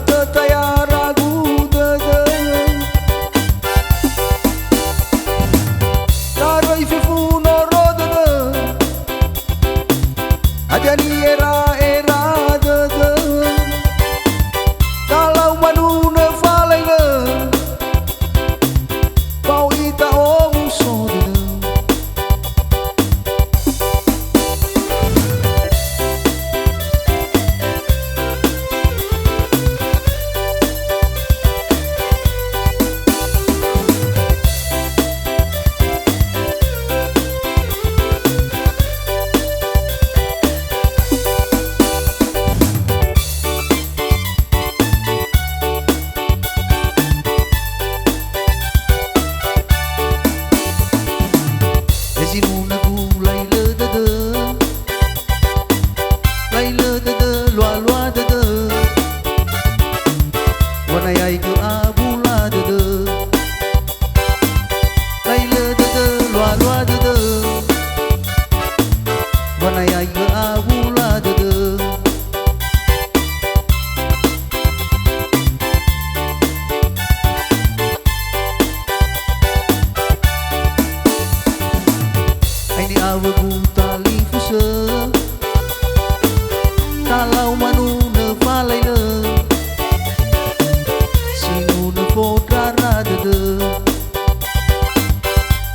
tăia ragu dă dar îi fi funoro dă adani era dă kalau manuna falaila pau ita o so dă kalau manuna falaila sinuna fodrara dada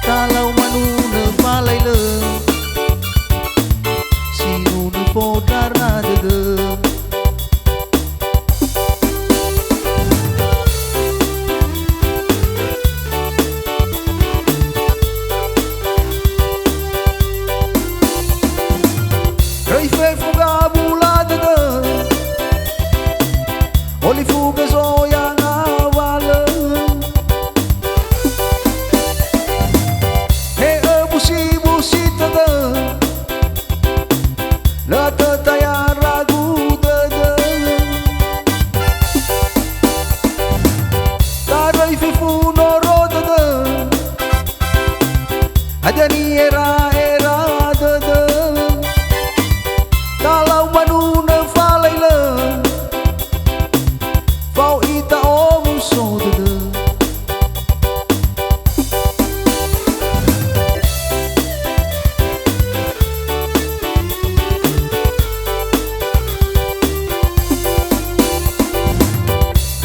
kalau manuna falaila sinuna fodrara dada Rei fe fuga bulada dă Oli fuga zoia ngavală He busi dă La tăia ragu dă Dar rei fe funoro dă Adani era dă kalau manuna falaila pau ita o so dă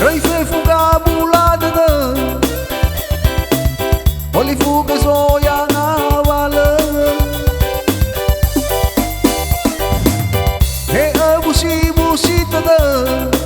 rei fe fuga bulada dă oli fuga zoia ngavală busi dă